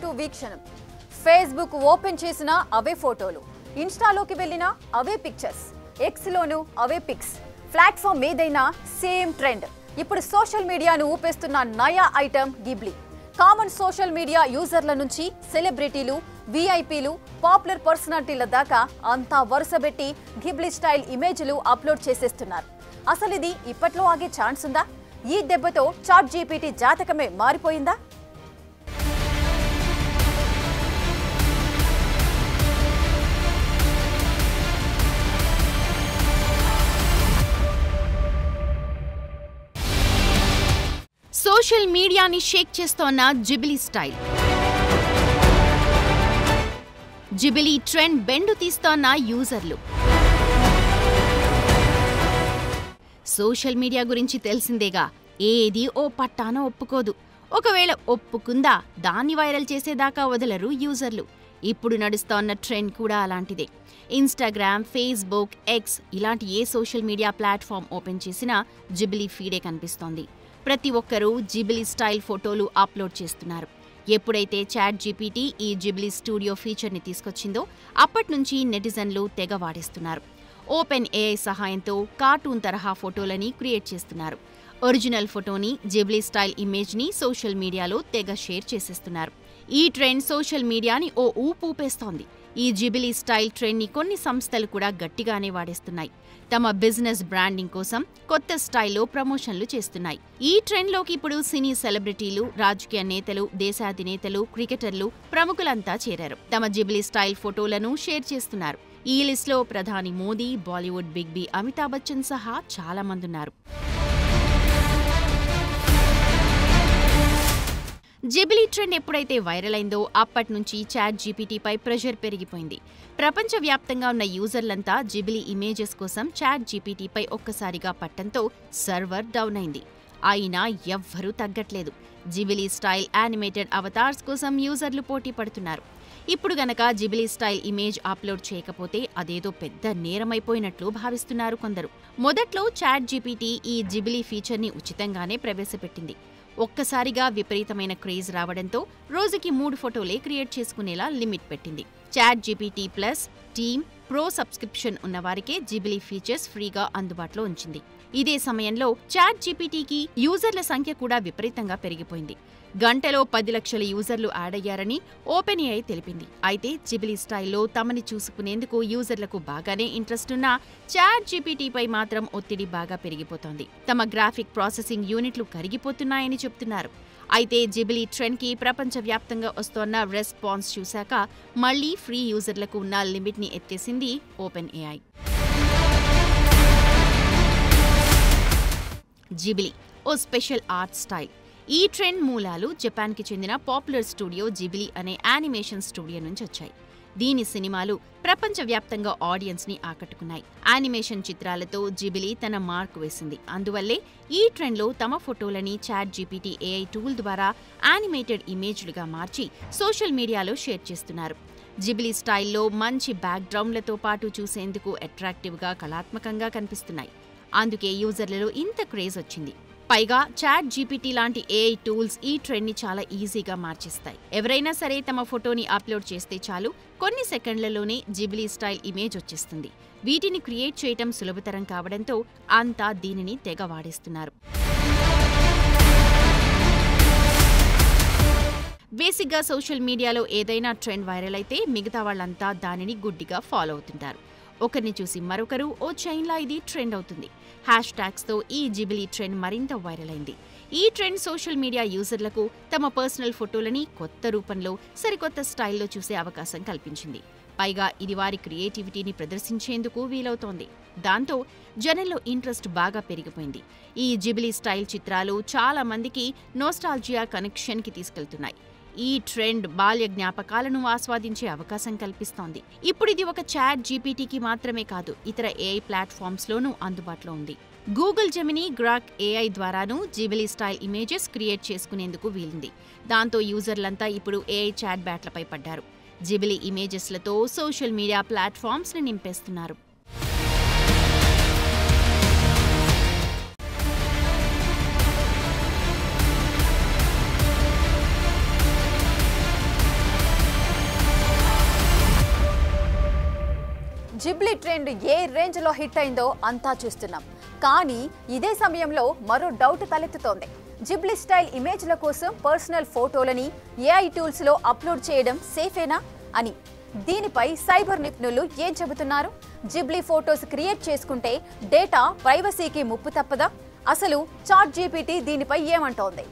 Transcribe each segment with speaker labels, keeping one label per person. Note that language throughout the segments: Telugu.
Speaker 1: టు వీక్షణం. ఫేస్బుక్ ఓపెన్ చేసినా అవే ఫోటోలు, ఇన్స్టాలోకి వెళ్ళినా అవే పిక్చర్స్, ఎక్స్లోనూ అవే పిక్స్. ప్లాట్ఫామ్ ఏదైనా సేమ్ ట్రెండ్. ఇప్పుడు సోషల్ మీడియాను ఊపేస్తున్న నయా item Ghibli. Common social media యూజర్ల నుంచి సెలబ్రిటీలు, వీఐపీలు, పాపులర్ పర్సనాలిటీల దాకా అంతా వరుసబెట్టి గిబ్లీ స్టైల్ ఇమేజ్లు అప్లోడ్ చేసేస్తున్నారు. అసలు ఇది ఇప్పట్లో ఆగే ఛాన్స్ ఉందా? ఈ దెబ్బతో చాట్ జీపీటీ జాతకమే మారిపోయిందా?
Speaker 2: సోషల్ మీడియాని షేక్ చేస్తోన్న జిబ్లీ స్టైల్. జిబ్లీ ట్రెండ్ బెండు తీస్తోన్న యూజర్లు. సోషల్ మీడియా గురించి తెలిసిందేగా, ఏది ఓ పట్టాన ఒప్పుకోదు. ఒకవేళ ఒప్పుకుందా దాన్ని వైరల్ చేసేదాకా వదలరు యూజర్లు. ఇప్పుడు నడుస్తోన్న ట్రెండ్ కూడా అలాంటిదే. ఇన్స్టాగ్రామ్, ఫేస్బుక్, ఎక్స్ ఇలాంటి ఏ సోషల్ మీడియా ప్లాట్ఫామ్ ఓపెన్ చేసినా జిబ్లీ ఫీడే కనిపిస్తోంది. ప్రతి ఒక్కరూ జిబ్లీ స్టైల్ ఫోటోలు అప్లోడ్ చేస్తున్నారు. ఎప్పుడైతే చాట్ జీపీటీ ఈ జిబ్లీ స్టూడియో ఫీచర్ని తీసుకొచ్చిందో అప్పట్నుంచి నెటిజన్లు తెగ వాడేస్తున్నారు. ఓపెన్ ఏఐ సహాయంతో కార్టూన్ తరహా ఫోటోలని క్రియేట్ చేస్తున్నారు. ఒరిజినల్ ఫోటోని, జిబ్లీ స్టైల్ ఇమేజ్ని సోషల్ మీడియాలో తెగ షేర్ చేసేస్తున్నారు. ఈ ట్రెండ్ సోషల్ మీడియాని ఓ ఊపేస్తోంది. ఈ జిబ్లీ స్టైల్ ట్రెండ్ని కొన్ని సంస్థలు కూడా గట్టిగానే వాడేస్తున్నాయి. తమ బిజినెస్ బ్రాండింగ్ కోసం కొత్త స్టైల్లో ప్రమోషన్లు చేస్తున్నాయి. ఈ ట్రెండ్లోకి ఇప్పుడు సినీ సెలబ్రిటీలు, రాజకీయ నేతలు, దేశాధినేతలు, క్రికెటర్లు, ప్రముఖులంతా చేరారు. తమ జిబ్లీ స్టైల్ ఫోటోలను షేర్ చేస్తున్నారు. ఈ లిస్ట్లో ప్రధాని మోదీ, బాలీవుడ్ బిగ్ బి అమితాబ్ బచ్చన్ సహా చాలా మంది ఉన్నారు. జిబ్లీ ట్రెండ్ ఎప్పుడైతే వైరల్ అయిందో అప్పట్నుంచి చాట్ జీపీటీపై ప్రెషర్ పెరిగిపోయింది. ప్రపంచవ్యాప్తంగా ఉన్న యూజర్లంతా జిబ్లీ ఇమేజెస్ కోసం చాట్ జీపీటీపై ఒక్కసారిగా పట్టంతో సర్వర్ డౌన్ అయింది. అయినా ఎవ్వరూ తగ్గట్లేదు. జిబ్లీ స్టైల్ యానిమేటెడ్ అవతార్స్ కోసం యూజర్లు పోటీ పడుతున్నారు. ఇప్పుడు గనక జిబ్లీ స్టైల్ ఇమేజ్ అప్లోడ్ చేయకపోతే అదేదో పెద్ద నేరమైపోయినట్లు భావిస్తున్నారు కొందరు. మొదట్లో చాట్ జీపీటీ ఈ జిబ్లీ ఫీచర్ని ఉచితంగానే ప్రవేశపెట్టింది. ఒక్కసారిగా విపరీతమైన క్రేజ్ రావడంతో రోజుకి 3 ఫోటోలే క్రియేట్ చేసుకునేలా లిమిట్ పెట్టింది. ChatGPT plus, team, pro subscription ఉన్నవారికే జిబ్లీ ఫీచర్స్ ఫ్రీగా అందుబాటులో ఉంచింది. ఇదే సమయంలో చాట్ జీపీటీకి యూజర్ల సంఖ్య కూడా విపరీతంగా పెరిగిపోయింది. గంటలో 10 లక్షల యూజర్లు యాడ్ అయ్యారని ఓపెన్ ఏఐ తెలిపింది. అయితే జిబ్లీ స్టైల్లో తమని చూసుకునేందుకు యూజర్లకు బాగానే ఇంట్రెస్ట్ ఉన్నా చాట్ జీపీటీపై మాత్రం ఒత్తిడి బాగా పెరిగిపోతోంది. తమ గ్రాఫిక్ ప్రాసెసింగ్ యూనిట్లు కరిగిపోతున్నాయని చెప్తున్నారు. అయితే జిబ్లీ ట్రెండ్కి ప్రపంచవ్యాప్తంగా వస్తోన్న రెస్పాన్స్ చూశాక మళ్లీ ఫ్రీ యూజర్లకు ఉన్న లిమిట్ని ఎత్తేసింది ఓపెన్ ఏఐ. జిబ్లీ ఓ స్పెషల్ ఆర్ట్ స్టైల్. ఈ ట్రెండ్ మూలాలు జపాన్కి చెందిన పాపులర్ స్టూడియో జిబ్లీ అనే యానిమేషన్ స్టూడియో నుంచి వచ్చాయి. దీని సినిమాలు ప్రపంచవ్యాప్తంగా ఆడియన్స్ని ఆకట్టుకున్నాయి. యానిమేషన్ చిత్రాలతో జిబ్లీ తన మార్క్ వేసింది. అందువల్లే ఈ ట్రెండ్లో తమ ఫోటోలని చాట్ జీపీటీ ఏఐ టూల్ ద్వారా యానిమేటెడ్ ఇమేజ్లుగా మార్చి సోషల్ మీడియాలో షేర్ చేస్తున్నారు. జిబ్లీ స్టైల్లో మంచి బ్యాక్గ్రౌండ్లతో పాటు చూసేందుకు అట్రాక్టివ్గా, కళాత్మకంగా కనిపిస్తున్నాయి. అందుకే యూజర్లలో ఇంత క్రేజ్ వచ్చింది. పైగా చాట్ జీపీటీ లాంటి ఏఐ టూల్స్ ఈ ట్రెండ్ని చాలా ఈజీగా మార్చేస్తాయి. ఎవరైనా సరే తమ ఫోటోని అప్లోడ్ చేస్తే చాలు, కొన్ని సెకండ్లలోనే జిబ్లీ స్టైల్ ఇమేజ్ వచ్చేస్తుంది. వీటిని క్రియేట్ చేయటం సులభతరం కావడంతో అంతా దీనిని తెగ వాడేస్తున్నారు. బేసిక్గా సోషల్ మీడియాలో ఏదైనా ట్రెండ్ వైరల్ అయితే మిగతా వాళ్ళంతా దానిని గుడ్డిగా ఫాలో అవుతుంటారు. ఒకరిని చూసి మరొకరు ఓ చైన్లా ఇది ట్రెండ్ అవుతుంది. హ్యాష్ ట్యాగ్స్తో ఈ జిబ్లీ ట్రెండ్ మరింత వైరల్ అయింది. ఈ ట్రెండ్ సోషల్ మీడియా యూజర్లకు తమ పర్సనల్ ఫోటోలని కొత్త రూపంలో, సరికొత్త స్టైల్లో చూసే అవకాశం కల్పించింది. పైగా ఇది వారి క్రియేటివిటీని ప్రదర్శించేందుకు వీలవుతోంది. దాంతో జనంలో ఇంట్రెస్ట్ బాగా పెరిగిపోయింది. ఈ జిబ్లీ స్టైల్ చిత్రాలు చాలా మందికి నోస్టాల్జియా కనెక్షన్కి తీసుకెళ్తున్నాయి. ఈ ట్రెండ్ బాల్య జ్ఞాపకాలను ఆస్వాదించే అవకాశం కల్పిస్తోంది. ఇప్పుడు ఇది ఒక చాట్ జీపీటీకి మాత్రమే కాదు, ఇతర ఏఐ ప్లాట్ఫామ్స్లోనూ అందుబాటులో ఉంది. గూగుల్ జెమినీ, గ్రాక్ ఏఐ ద్వారానూ జిబ్లీ స్టైల్ ఇమేజెస్ క్రియేట్ చేసుకునేందుకు వీలుంది. దాంతో యూజర్లంతా ఇప్పుడు ఏఐ చాట్ బ్యాట్లపై పడ్డారు. జిబ్లీ ఇమేజెస్లతో సోషల్ మీడియా ప్లాట్ఫామ్స్ని నింపేస్తున్నారు.
Speaker 1: ట్రెండ్ ఏ రేంజ్ లో హిట్ అయిందో అంతా చూస్తున్నాం. కానీ ఇదే సమయంలో మరో డౌట్ తలెత్తుతోంది. జిబ్లీ స్టైల్ ఇమేజ్ల కోసం పర్సనల్ ఫోటోలని ఏఐ టూల్స్ లో అప్లోడ్ చేయడం సేఫేనా అని. దీనిపై సైబర్ నిపుణులు ఏం చెబుతున్నారు? జిబ్లీ ఫోటోస్ క్రియేట్ చేసుకుంటే డేటా ప్రైవసీకి ముప్పు తప్పదా? అసలు చాట్ జీపీటీ దీనిపై ఏమంటోంది?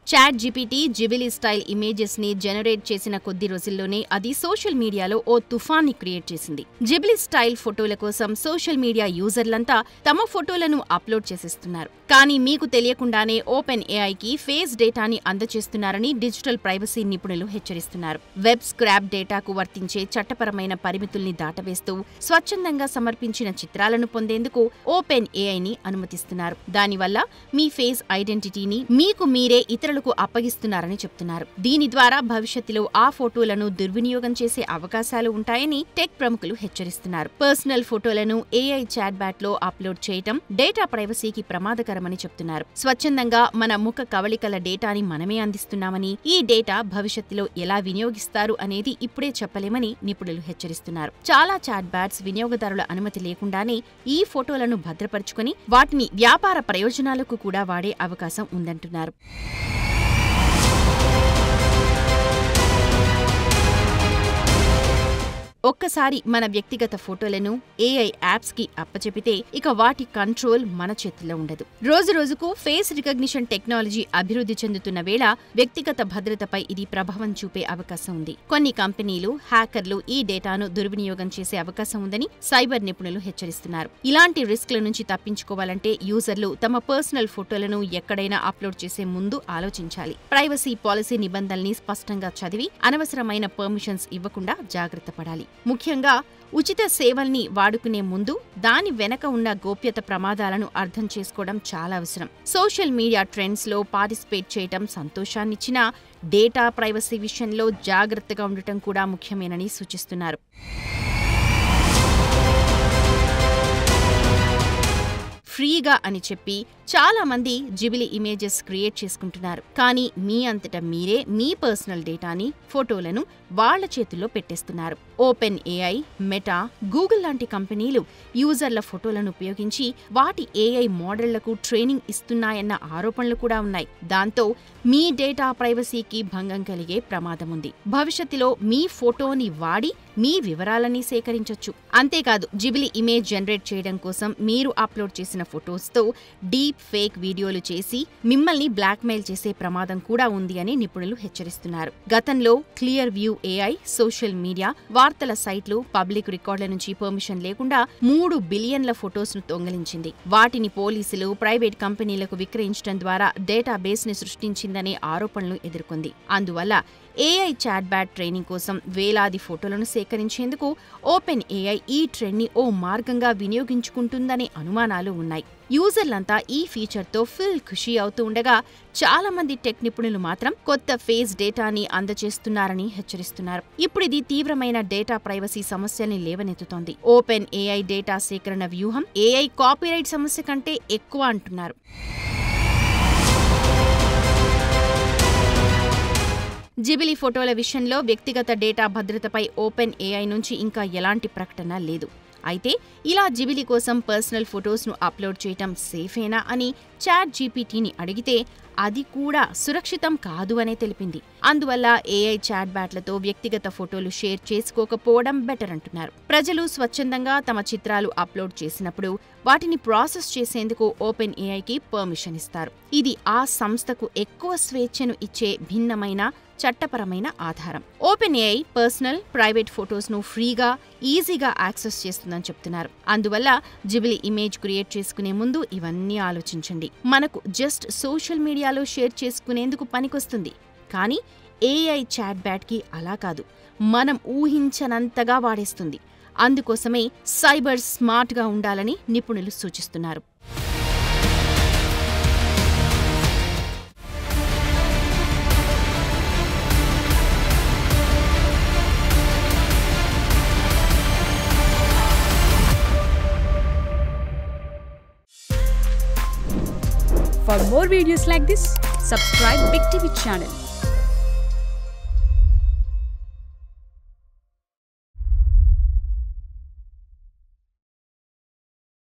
Speaker 2: చాట్ జీపీటీ జిబిలీ స్టైల్ ఇమేజెస్ ని జనరేట్ చేసిన కొద్ది రోజుల్లోనే అది సోషల్ మీడియాలో ఓ తుఫాన్ని క్రియేట్ చేసింది. జిబిలీ స్టైల్ ఫోటోల కోసం సోషల్ మీడియా యూజర్లంతా తమ ఫోటోలను అప్లోడ్ చేసేస్తున్నారు. కానీ మీకు తెలియకుండానే ఓపెన్ ఏఐకి ఫేస్ డేటాని అందజేస్తున్నారని డిజిటల్ ప్రైవసీ నిపుణులు హెచ్చరిస్తున్నారు. వెబ్ స్క్రాప్ డేటాకు వర్తించే చట్టపరమైన పరిమితుల్ని దాటవేస్తూ స్వచ్ఛందంగా సమర్పించిన చిత్రాలను పొందేందుకు ఓపెన్ ఏఐని అనుమతిస్తున్నారు. దానివల్ల మీ ఫేస్ ఐడెంటిటీని మీకు మీరే ఇతరులకు అప్పగిస్తున్నారని చెప్తున్నారు. దీని ద్వారా భవిష్యత్తులో ఆ ఫోటోలను దుర్వినియోగం చేసే అవకాశాలు ఉంటాయని టెక్ ప్రముఖులు హెచ్చరిస్తున్నారు. పర్సనల్ ఫోటోలను ఏఐ చాట్ బ్యాట్ లో అప్లోడ్ చేయటం డేటా ప్రైవసీకి ప్రమాదకరమని చెప్తున్నారు. స్వచ్ఛందంగా మన ముఖ కవళికల డేటాని మనమే అందిస్తున్నామని, ఈ డేటా భవిష్యత్తులో ఎలా వినియోగిస్తారు అనేది ఇప్పుడే చెప్పలేమని నిపుణులు హెచ్చరిస్తున్నారు. చాలా చాట్ బ్యాట్స్ వినియోగదారుల అనుమతి లేకుండానే ఈ ఫోటోలను భద్రపరుచుకుని వాటిని వ్యాపార ప్రయోజనాలకు కూడా వాడే అవకాశం ఉందంటున్నారు. ఒక్కసారి మన వ్యక్తిగత ఫోటోలను ఏఐ యాప్స్ కి అప్పచెపితే ఇక వాటి కంట్రోల్ మన చేతుల్లో ఉండదు. రోజురోజుకు ఫేస్ రికగ్నిషన్ టెక్నాలజీ అభివృద్ధి చెందుతున్న వేళ వ్యక్తిగత భద్రతపై ఇది ప్రభావం చూపే అవకాశం ఉంది. కొన్ని కంపెనీలు, హ్యాకర్లు ఈ డేటాను దుర్వినియోగం చేసే అవకాశం ఉందని సైబర్ నిపుణులు హెచ్చరిస్తున్నారు. ఇలాంటి రిస్క్ల నుంచి తప్పించుకోవాలంటే యూజర్లు తమ పర్సనల్ ఫోటోలను ఎక్కడైనా అప్లోడ్ చేసే ముందు ఆలోచించాలి. ప్రైవసీ పాలసీ నిబంధనల్ని స్పష్టంగా చదివి అనవసరమైన పర్మిషన్స్ ఇవ్వకుండా జాగ్రత్త పడాలి. ముఖ్యంగా ఉచిత సేవల్ని వాడుకునే ముందు దాని వెనక ఉన్న గోప్యత ప్రమాదాలను అర్థం చేసుకోవడం చాలా అవసరం. సోషల్ మీడియా ట్రెండ్స్ లో పార్టిసిపేట్ చేయటం సంతోషాన్నిచ్చినా డేటా ప్రైవసీ విషయంలో జాగ్రత్తగా ఉండటం కూడా ముఖ్యమేనని సూచిస్తున్నారు. ఫ్రీగా అని చెప్పి చాలా మంది జిబిలీ ఇమేజెస్ క్రియేట్ చేసుకుంటున్నారు. కానీ మీ అంతటా మీరే మీ పర్సనల్ డేటాని, ఫోటోలను వాళ్ల చేతుల్లో పెట్టేస్తున్నారు. ఓపెన్ ఏఐ, మెటా, గూగుల్ లాంటి కంపెనీలు యూజర్ల ఫోటోలను ఉపయోగించి వాటి ఏఐ మోడళ్లకు ట్రైనింగ్ ఇస్తున్నాయన్న ఆరోపణలు కూడా ఉన్నాయి. దాంతో మీ డేటా ప్రైవసీకి భంగం కలిగే ప్రమాదం ఉంది. భవిష్యత్తులో మీ ఫోటోని వాడి మీ వివరాలని సేకరించొచ్చు. అంతేకాదు, జిబిలీ ఇమేజ్ జనరేట్ చేయడం కోసం మీరు అప్లోడ్ చేసిన ఫోటోస్తో డీప్ ఫేక్ వీడియోలు చేసి మిమ్మల్ని బ్లాక్మెయిల్ చేసే ప్రమాదం కూడా ఉంది అని నిపుణులు హెచ్చరిస్తున్నారు. గతంలో clear view AI social media, వార్తల సైట్లు, పబ్లిక్ రికార్డుల నుంచి పర్మిషన్ లేకుండా 3 బిలియన్ల ఫోటోస్ను దొంగిలించింది. వాటిని పోలీసులు, ప్రైవేట్ కంపెనీలకు విక్రయించడం ద్వారా డేటాబేస్ ని సృష్టించిందనే ఆరోపణలు ఎదుర్కొంది. అందువల్ల ఏఐ చాట్ బ్యాట్ ట్రైనింగ్ కోసం వేలాది ఫోటోలను సేకరించేందుకు ఓపెన్ ఏఐ ఈ ట్రెండ్ని ఓ మార్గంగా వినియోగించుకుంటుందనే అనుమానాలు ఉన్నాయి. యూజర్లంతా ఈ ఫీచర్తో ఫుల్ ఖుషీ అవుతూ ఉండగా చాలా మంది టెక్ నిపుణులు మాత్రం కొత్త ఫేస్ డేటాని అందజేస్తున్నారని హెచ్చరిస్తున్నారు. ఇప్పుడిది తీవ్రమైన డేటా ప్రైవసీ సమస్యల్ని లేవనెత్తుతోంది. ఓపెన్ ఏఐ డేటా సేకరణ వ్యూహం ఏఐ కాపీరైట్ సమస్య కంటే ఎక్కువ అంటున్నారు. జిబిలీ ఫోటోల విషయంలో వ్యక్తిగత డేటా భద్రతపై ఓపెన్ ఏఐ నుంచి ఇంకా ఎలాంటి ప్రకటన లేదు. అయితే ఇలా జిబిలీ కోసం పర్సనల్ ఫోటోస్ను అప్లోడ్ చేయటం సేఫేనా అని చాట్ జీపీటీని అడిగితే అది కూడా సురక్షితం కాదు అనే తెలిపింది. అందువల్ల ఏఐ చాట్ బ్యాట్లతో వ్యక్తిగత ఫోటోలు షేర్ చేసుకోకపోవడం బెటర్ అంటున్నారు. ప్రజలు స్వచ్ఛందంగా తమ చిత్రాలు అప్లోడ్ చేసినప్పుడు వాటిని ప్రాసెస్ చేసేందుకు ఓపెన్ ఏఐకి పర్మిషన్ ఇస్తారు. ఇది ఆ సంస్థకు ఎక్కువ స్వేచ్ఛను ఇచ్చే భిన్నమైన చట్టపరమైన ఆధారం. ఓపెన్ ఏఐ పర్సనల్, ప్రైవేట్ ఫోటోస్ను ఫ్రీగా, ఈజీగా యాక్సెస్ చేస్తుందని చెప్తున్నారు. అందువల్ల జిబిలీ ఇమేజ్ క్రియేట్ చేసుకునే ముందు ఇవన్నీ ఆలోచించండి. మనకు జస్ట్ సోషల్ మీడియాలో షేర్ చేసుకునేందుకు పనికొస్తుంది. కానీ ఏఐ చాట్ బ్యాట్కి అలా కాదు, మనం ఊహించనంతగా వాడేస్తుంది. అందుకోసమే సైబర్ స్మార్ట్గా ఉండాలని నిపుణులు సూచిస్తున్నారు.
Speaker 3: For more videos like this, subscribe Big TV channel.